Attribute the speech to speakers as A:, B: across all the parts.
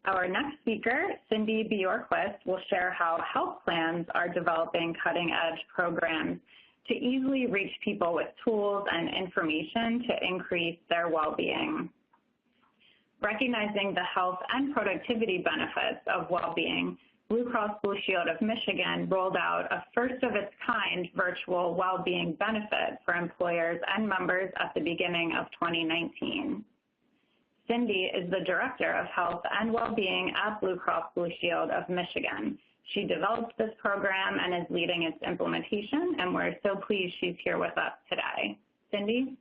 A: Our next speaker, Cindy Bjorkquist, will share how health plans are developing cutting-edge programs to easily reach people with tools and information to increase their well-being. Recognizing the health and productivity benefits of well-being, Blue Cross Blue Shield of Michigan rolled out a first-of-its-kind virtual well-being benefit for employers and members at the beginning of 2019. Cindy is the Director of Health and Well-Being at Blue Cross Blue Shield of Michigan. She developed this program and is leading its implementation, and we're so pleased she's here with us today. Cindy?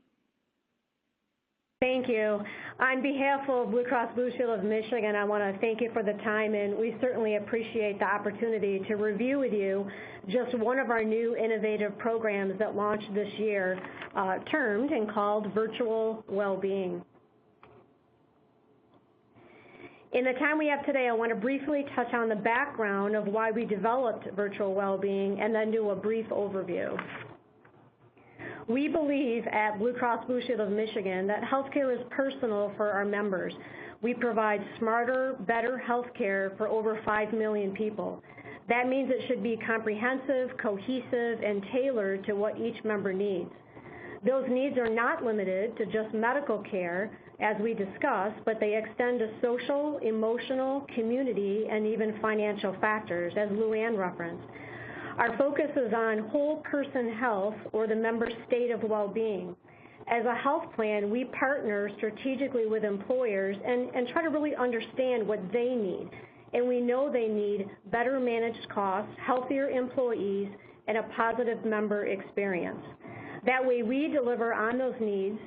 B: Thank you. On behalf of Blue Cross Blue Shield of Michigan, I want to thank you for the time, and we certainly appreciate the opportunity to review with you just one of our new innovative programs that launched this year, termed and called Virtual Wellbeing. In the time we have today, I want to briefly touch on the background of why we developed virtual well-being and then do a brief overview. We believe at Blue Cross Blue Shield of Michigan that healthcare is personal for our members. We provide smarter, better healthcare for over 5 million people. That means it should be comprehensive, cohesive, and tailored to what each member needs. Those needs are not limited to just medical care, as we discussed, but they extend to social, emotional, community, and even financial factors, as Lou Ann referenced. Our focus is on whole person health, or the member's state of well-being. As a health plan, we partner strategically with employers and try to really understand what they need. And we know they need better managed costs, healthier employees, and a positive member experience. That way we deliver on those needs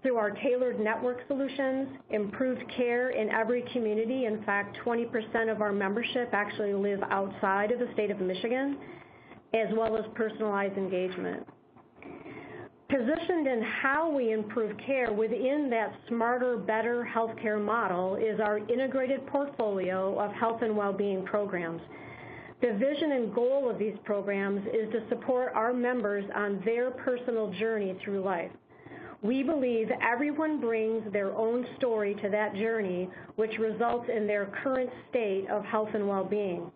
B: through our tailored network solutions, improved care in every community. In fact, 20% of our membership actually live outside of the state of Michigan, as well as personalized engagement. Positioned in how we improve care within that smarter, better healthcare model is our integrated portfolio of health and well-being programs. The vision and goal of these programs is to support our members on their personal journey through life. We believe everyone brings their own story to that journey, which results in their current state of health and well-being.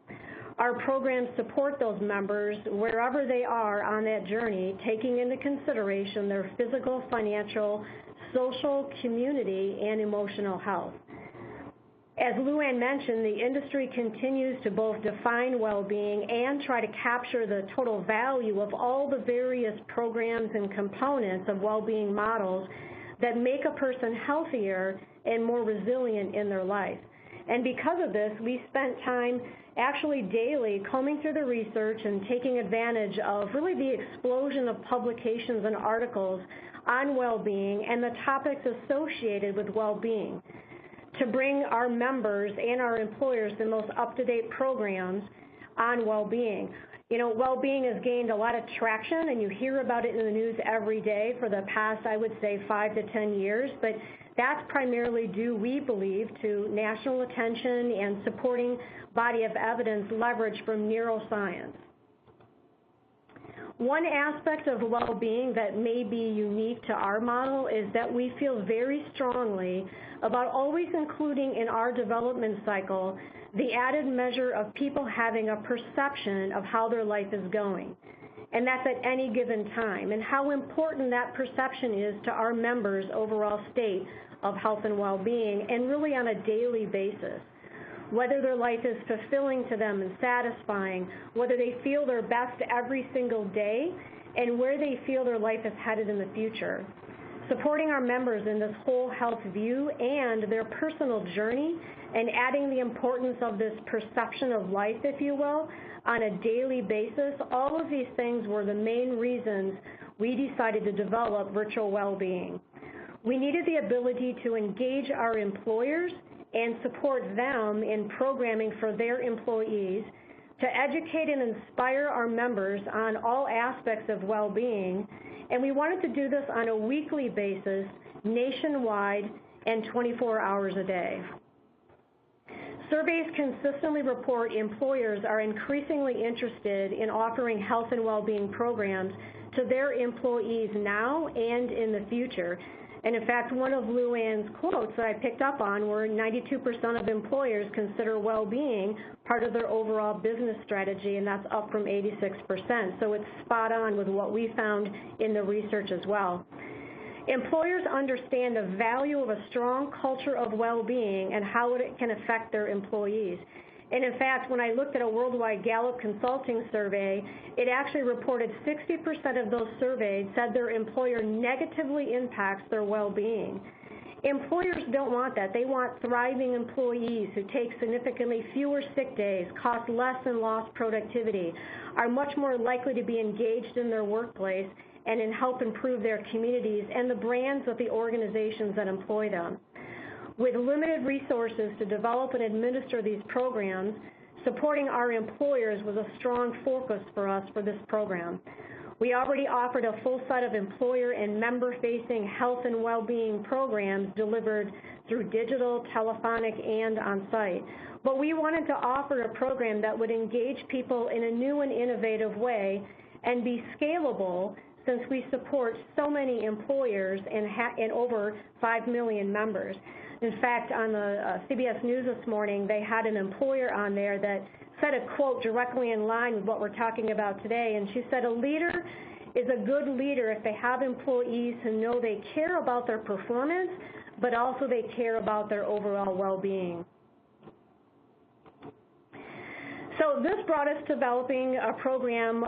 B: Our programs support those members wherever they are on that journey, taking into consideration their physical, financial, social, community, and emotional health. As Lou Ann mentioned, the industry continues to both define well-being and try to capture the total value of all the various programs and components of well-being models that make a person healthier and more resilient in their life. And because of this, we spent time actually daily combing through the research and taking advantage of really the explosion of publications and articles on well-being and the topics associated with well-being, to bring our members and our employers the most up-to-date programs on well-being. You know, well-being has gained a lot of traction, and you hear about it in the news every day for the past, I would say, 5 to 10 years, but that's primarily due, we believe, to national attention and supporting body of evidence leverage from neuroscience. One aspect of well-being that may be unique to our model is that we feel very strongly about always including in our development cycle the added measure of people having a perception of how their life is going. And that's at any given time, and how important that perception is to our members' overall state of health and well-being, and really on a daily basis. Whether their life is fulfilling to them and satisfying, whether they feel their best every single day, and where they feel their life is headed in the future. Supporting our members in this whole health view and their personal journey, and adding the importance of this perception of life, if you will, on a daily basis, all of these things were the main reasons we decided to develop virtual well-being. We needed the ability to engage our employers and support them in programming for their employees, to educate and inspire our members on all aspects of well-being, and we wanted to do this on a weekly basis, nationwide, and 24 hours a day. Surveys consistently report employers are increasingly interested in offering health and well-being programs to their employees now and in the future. And in fact, one of Lou Ann's quotes that I picked up on were 92% of employers consider well-being part of their overall business strategy, and that's up from 86%. So it's spot on with what we found in the research as well. Employers understand the value of a strong culture of well-being and how it can affect their employees. And in fact, when I looked at a worldwide Gallup consulting survey, it actually reported 60% of those surveyed said their employer negatively impacts their well-being. Employers don't want that. They want thriving employees who take significantly fewer sick days, cost less in lost productivity, are much more likely to be engaged in their workplace, and in help improve their communities and the brands of the organizations that employ them. With limited resources to develop and administer these programs, supporting our employers was a strong focus for us for this program. We already offered a full set of employer and member-facing health and well-being programs delivered through digital, telephonic, and on-site. But we wanted to offer a program that would engage people in a new and innovative way and be scalable, since we support so many employers and over 5 million members. In fact, on the CBS News this morning, they had an employer on there that said a quote directly in line with what we're talking about today, and she said, "A leader is a good leader if they have employees who know they care about their performance, but also they care about their overall well-being." So this brought us to developing a program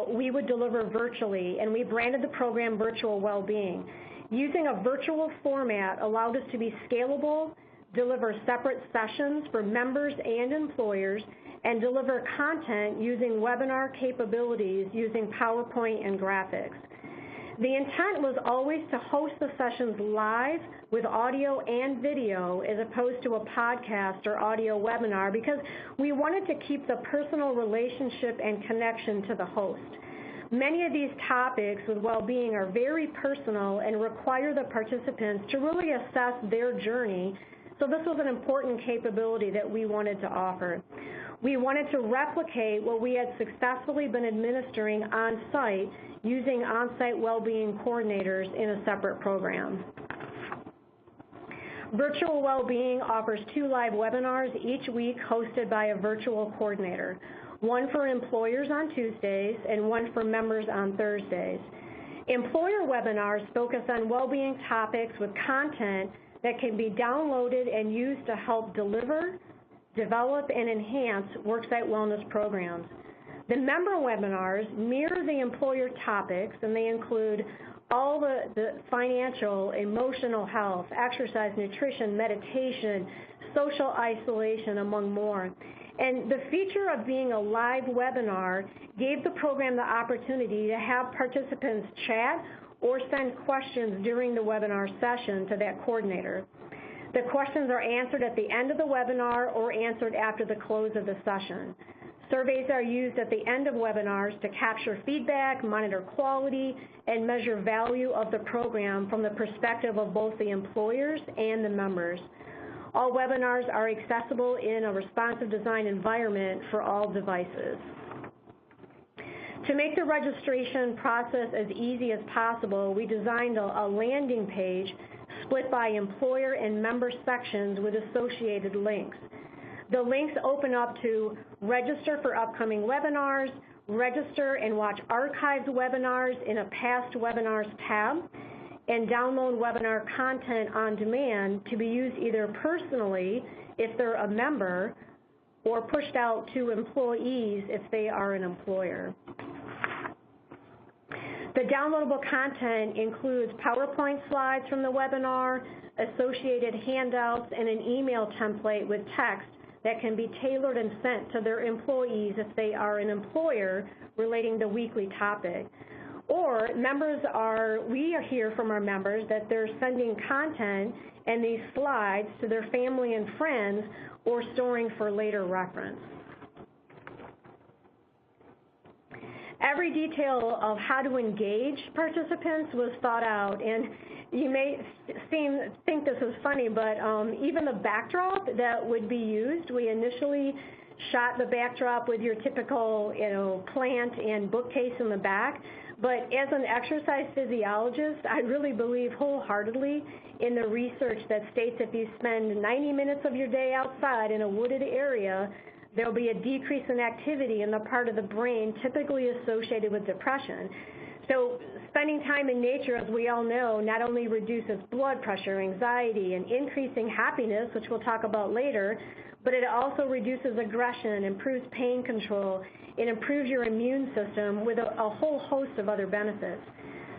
B: we would deliver virtually, and we branded the program Virtual Wellbeing. Using a virtual format allowed us to be scalable, deliver separate sessions for members and employers, and deliver content using webinar capabilities using PowerPoint and graphics. The intent was always to host the sessions live with audio and video as opposed to a podcast or audio webinar, because we wanted to keep the personal relationship and connection to the host. Many of these topics with well-being are very personal and require the participants to really assess their journey, so this was an important capability that we wanted to offer. We wanted to replicate what we had successfully been administering on-site using on-site well-being coordinators in a separate program. Virtual Wellbeing offers 2 live webinars each week hosted by a virtual coordinator, one for employers on Tuesdays and one for members on Thursdays. Employer webinars focus on well-being topics with content that can be downloaded and used to help deliver, develop, and enhance worksite wellness programs. The member webinars mirror the employer topics, and they include all the financial, emotional health, exercise, nutrition, meditation, social isolation, among more. And the feature of being a live webinar gave the program the opportunity to have participants chat or send questions during the webinar session to that coordinator. The questions are answered at the end of the webinar or answered after the close of the session. Surveys are used at the end of webinars to capture feedback, monitor quality, and measure value of the program from the perspective of both the employers and the members. All webinars are accessible in a responsive design environment for all devices. To make the registration process as easy as possible, we designed a landing page split by employer and member sections with associated links. The links open up to register for upcoming webinars, register and watch archived webinars in a past webinars tab, and download webinar content on demand to be used either personally if they're a member or pushed out to employees if they are an employer. The downloadable content includes PowerPoint slides from the webinar, associated handouts, and an email template with text that can be tailored and sent to their employees if they are an employer relating the weekly topic. Or we hear from our members that they're sending content and these slides to their family and friends or storing for later reference. Every detail of how to engage participants was thought out, and you may think this is funny, but even the backdrop that would be used, we initially shot the backdrop with your typical plant and bookcase in the back, But as an exercise physiologist, I really believe wholeheartedly in the research that states if you spend 90 minutes of your day outside in a wooded area, there will be a decrease in activity in the part of the brain typically associated with depression. So spending time in nature, as we all know, not only reduces blood pressure, anxiety, and increasing happiness, which we'll talk about later, but it also reduces aggression, improves pain control, it improves your immune system with a whole host of other benefits.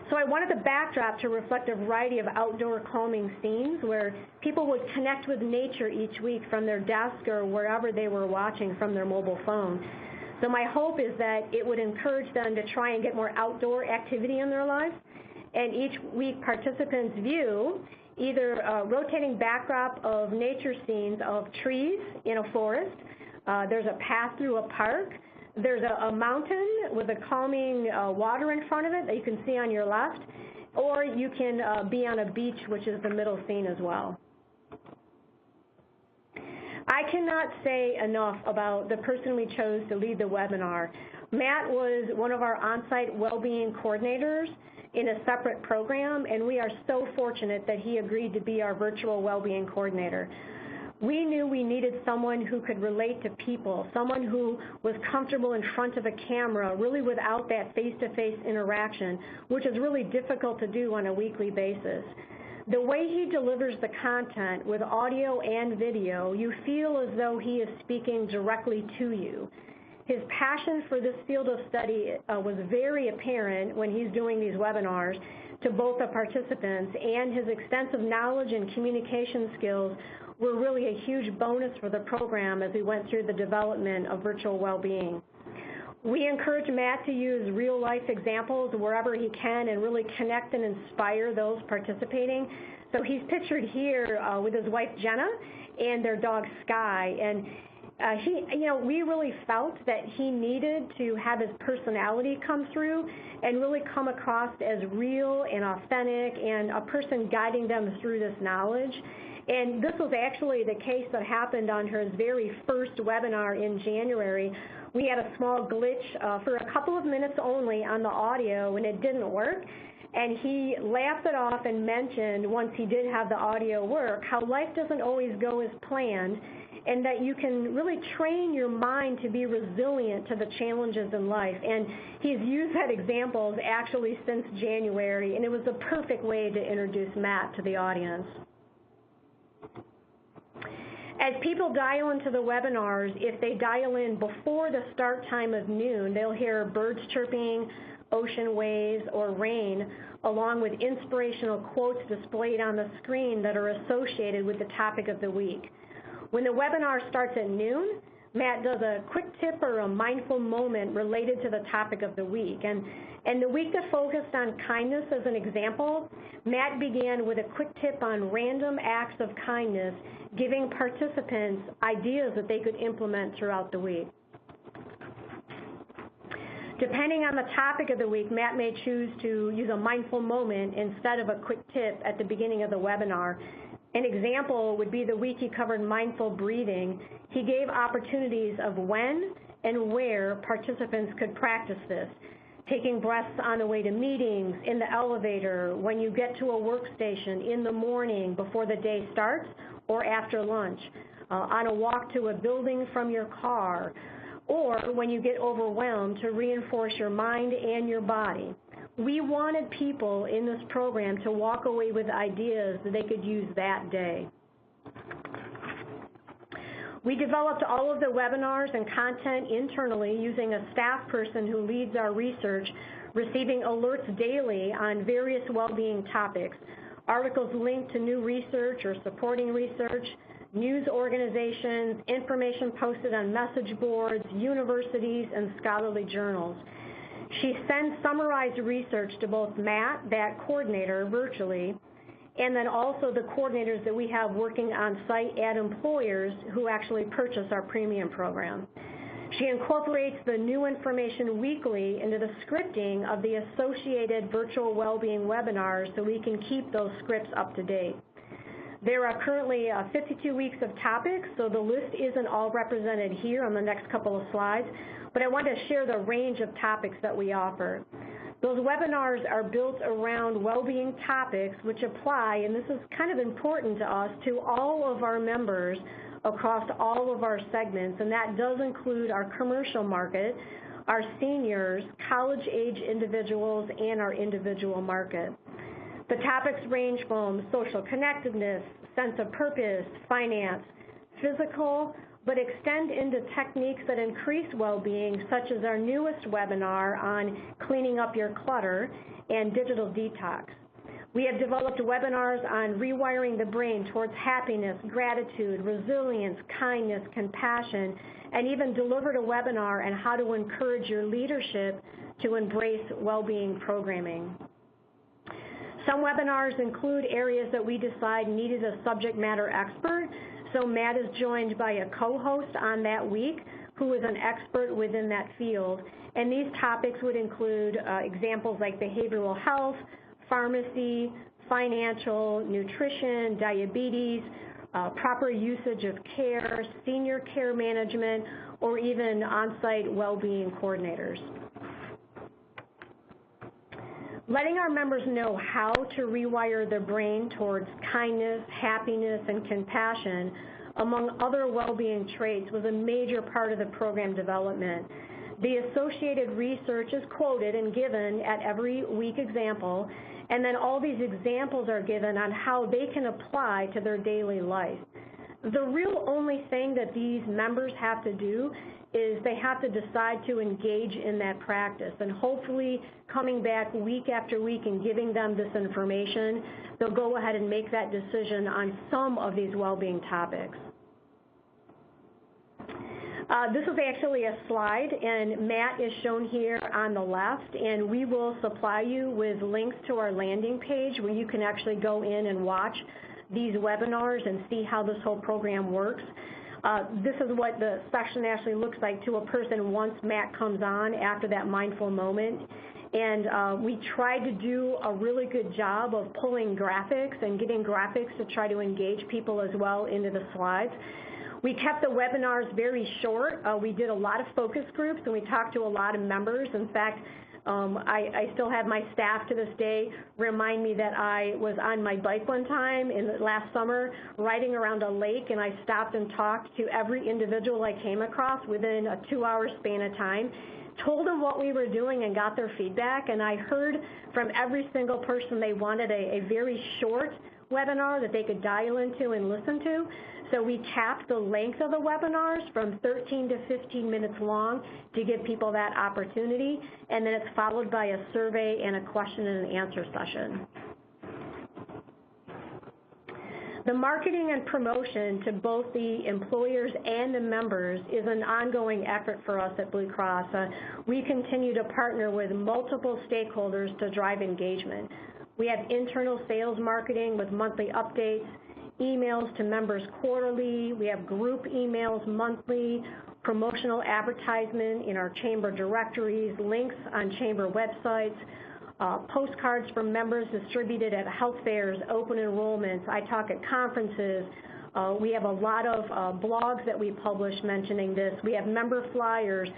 B: So I wanted the backdrop to reflect a variety of outdoor calming scenes where people would connect with nature each week from their desk or wherever they were watching from their mobile phone. So my hope is that it would encourage them to try and get more outdoor activity in their lives. And each week participants view either a rotating backdrop of nature scenes of trees in a forest, there's a path through a park, there's a mountain with a calming water in front of it that you can see on your left, or you can be on a beach, which is the middle scene as well. I cannot say enough about the person we chose to lead the webinar. Matt was one of our on-site well-being coordinators in a separate program, and we are so fortunate that he agreed to be our virtual well-being coordinator. We knew we needed someone who could relate to people, someone who was comfortable in front of a camera, really without that face-to-face interaction, which is really difficult to do on a weekly basis. The way he delivers the content with audio and video, you feel as though he is speaking directly to you. His passion for this field of study was very apparent when he's doing these webinars to both the participants, and his extensive knowledge and communication skills were really a huge bonus for the program as we went through the development of virtual well-being. We encourage Matt to use real-life examples wherever he can and really connect and inspire those participating. So he's pictured here with his wife Jenna and their dog Sky, and we really felt that he needed to have his personality come through and really come across as real and authentic and a person guiding them through this knowledge. And this was actually the case that happened on his very first webinar in January. We had a small glitch for a couple of minutes only on the audio, and it didn't work. And he laughed it off and mentioned, once he did have the audio work, how life doesn't always go as planned, and that you can really train your mind to be resilient to the challenges in life. And he's used that example actually since January, and it was the perfect way to introduce Matt to the audience. As people dial into the webinars, if they dial in before the start time of noon, they'll hear birds chirping, ocean waves, or rain, along with inspirational quotes displayed on the screen that are associated with the topic of the week. When the webinar starts at noon, Matt does a quick tip or a mindful moment related to the topic of the week. And the week that focused on kindness as an example, Matt began with a quick tip on random acts of kindness, giving participants ideas that they could implement throughout the week. Depending on the topic of the week, Matt may choose to use a mindful moment instead of a quick tip at the beginning of the webinar. An example would be the week he covered mindful breathing. He gave opportunities of when and where participants could practice this. Taking breaths on the way to meetings, in the elevator, when you get to a workstation, in the morning before the day starts, or after lunch, on a walk to a building from your car, or when you get overwhelmed to reinforce your mind and your body. We wanted people in this program to walk away with ideas that they could use that day. We developed all of the webinars and content internally using a staff person who leads our research, receiving alerts daily on various well-being topics, articles linked to new research or supporting research, news organizations, information posted on message boards, universities, and scholarly journals. She sends summarized research to both Matt, that coordinator, virtually, and then also the coordinators that we have working on site at employers who actually purchase our premium program. She incorporates the new information weekly into the scripting of the associated virtual well-being webinars so we can keep those scripts up to date. There are currently 52 weeks of topics, so the list isn't all represented here on the next couple of slides, but I want to share the range of topics that we offer. Those webinars are built around well-being topics which apply, and this is kind of important to us, to all of our members across all of our segments, and that does include our commercial market, our seniors, college-age individuals, and our individual market. The topics range from social connectedness, sense of purpose, finance, physical, but extend into techniques that increase well-being, such as our newest webinar on cleaning up your clutter and digital detox. We have developed webinars on rewiring the brain towards happiness, gratitude, resilience, kindness, compassion, and even delivered a webinar on how to encourage your leadership to embrace well-being programming. Some webinars include areas that we decide needed a subject matter expert, so Matt is joined by a co-host on that week who is an expert within that field, and these topics would include examples like behavioral health, pharmacy, financial, nutrition, diabetes, proper usage of care, senior care management, or even on-site well-being coordinators. Letting our members know how to rewire their brain towards kindness, happiness, and compassion, among other well-being traits, was a major part of the program development. The associated research is quoted and given at every week example, and then all these examples are given on how they can apply to their daily life. The real only thing that these members have to do is they have to decide to engage in that practice, and hopefully coming back week after week and giving them this information, they'll go ahead and make that decision on some of these well-being topics. This is actually a slide, and Matt is shown here on the left, and we will supply you with links to our landing page where you can actually go in and watch these webinars and see how this whole program works. This is what the session actually looks like to a person once Matt comes on after that mindful moment. And we tried to do a really good job of pulling graphics and getting graphics to try to engage people as well into the slides. We kept the webinars very short. We did a lot of focus groups, and we talked to a lot of members. In fact, I still have my staff to this day remind me that I was on my bike one time last summer riding around a lake, and I stopped and talked to every individual I came across within a 2-hour span of time, told them what we were doing and got their feedback, and I heard from every single person they wanted a very short webinar that they could dial into and listen to. So we capped the length of the webinars from 13 to 15 minutes long to give people that opportunity, and then it's followed by a survey and a question and answer session. The marketing and promotion to both the employers and the members is an ongoing effort for us at Blue Cross. We continue to partner with multiple stakeholders to drive engagement. We have internal sales marketing with monthly updates, emails to members quarterly, we have group emails monthly, promotional advertisement in our chamber directories, links on chamber websites, postcards from members distributed at health fairs, open enrollments, I talk at conferences. We have a lot of blogs that we publish mentioning this. We have member flyers,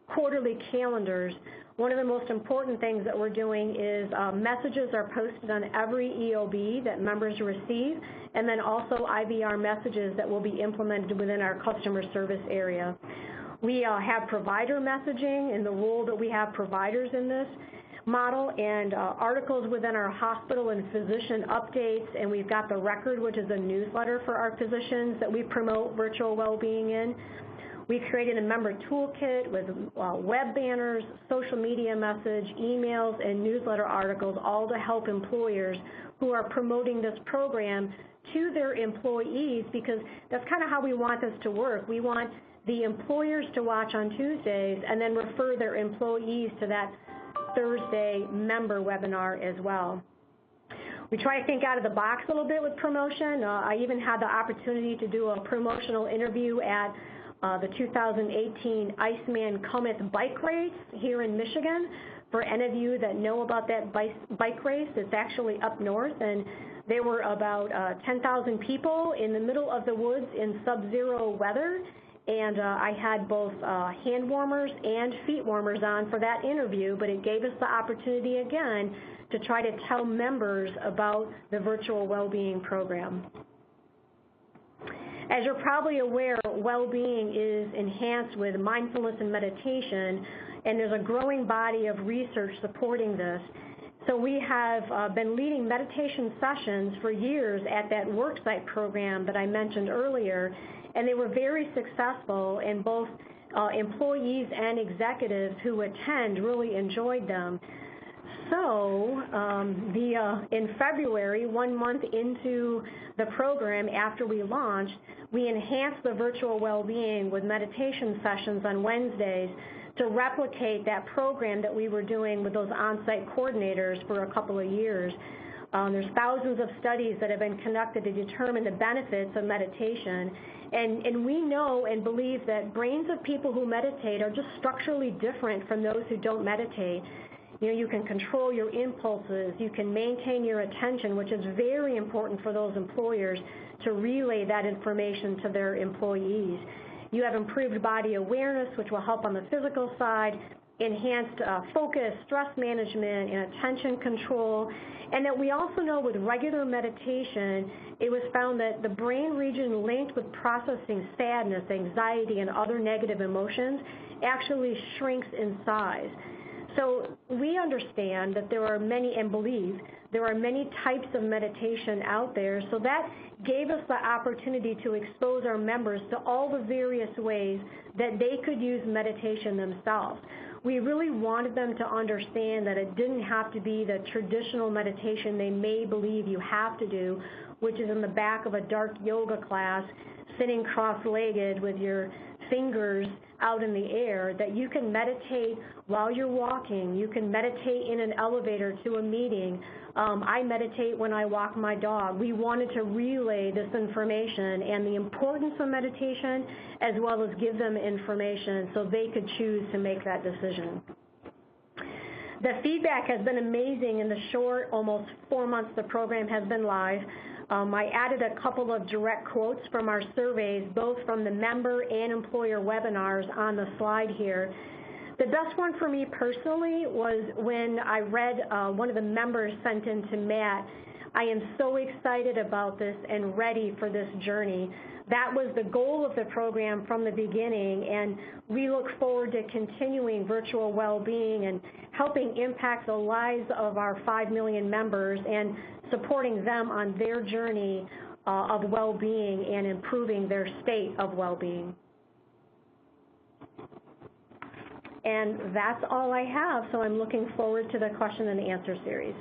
B: quarterly calendars. One of the most important things that we're doing is messages are posted on every EOB that members receive, and then also IVR messages that will be implemented within our customer service area. We have provider messaging and the role that we have providers in this model, and articles within our hospital and physician updates, and we've got the Record, which is a newsletter for our physicians that we promote virtual well-being in. We created a member toolkit with web banners, social media message, emails, and newsletter articles, all to help employers who are promoting this program to their employees, because that's kind of how we want this to work. We want the employers to watch on Tuesdays and then refer their employees to that Thursday member webinar as well. We try to think out of the box a little bit with promotion. I even had the opportunity to do a promotional interview at the 2018 Iceman Cometh bike race here in Michigan. For any of you that know about that bike race, it's actually up north, and there were about 10,000 people in the middle of the woods in sub-zero weather, and I had both hand warmers and feet warmers on for that interview, but it gave us the opportunity again to try to tell members about the virtual well-being program. As you're probably aware, well-being is enhanced with mindfulness and meditation, and there's a growing body of research supporting this. So we have been leading meditation sessions for years at that worksite program that I mentioned earlier, and they were very successful, and both employees and executives who attend really enjoyed them. So in February, 1 month into the program after we launched, we enhanced the virtual well-being with meditation sessions on Wednesdays to replicate that program that we were doing with those on-site coordinators for a couple of years. There's thousands of studies that have been conducted to determine the benefits of meditation, and we know and believe that brains of people who meditate are just structurally different from those who don't meditate. You know, you can control your impulses, you can maintain your attention, which is very important for those employers to relay that information to their employees. You have improved body awareness, which will help on the physical side, enhanced focus, stress management, and attention control, and that we also know with regular meditation, it was found that the brain region linked with processing sadness, anxiety, and other negative emotions actually shrinks in size. So we understand that there are many, and believe, there are many types of meditation out there, so that gave us the opportunity to expose our members to all the various ways that they could use meditation themselves. We really wanted them to understand that it didn't have to be the traditional meditation they may believe you have to do, which is in the back of a dark yoga class, sitting cross-legged with your fingers out in the air, that you can meditate while you're walking. You can meditate in an elevator to a meeting. I meditate when I walk my dog. We wanted to relay this information and the importance of meditation, as well as give them information so they could choose to make that decision. The feedback has been amazing in the short, almost 4 months the program has been live. I added a couple of direct quotes from our surveys, both from the member and employer webinars on the slide here. The best one for me personally was when I read one of the members sent in to Matt, "I am so excited about this and ready for this journey." That was the goal of the program from the beginning, and we look forward to continuing virtual well-being and helping impact the lives of our 5 million members and supporting them on their journey of well-being and improving their state of well-being. And that's all I have, so I'm looking forward to the question and answer series.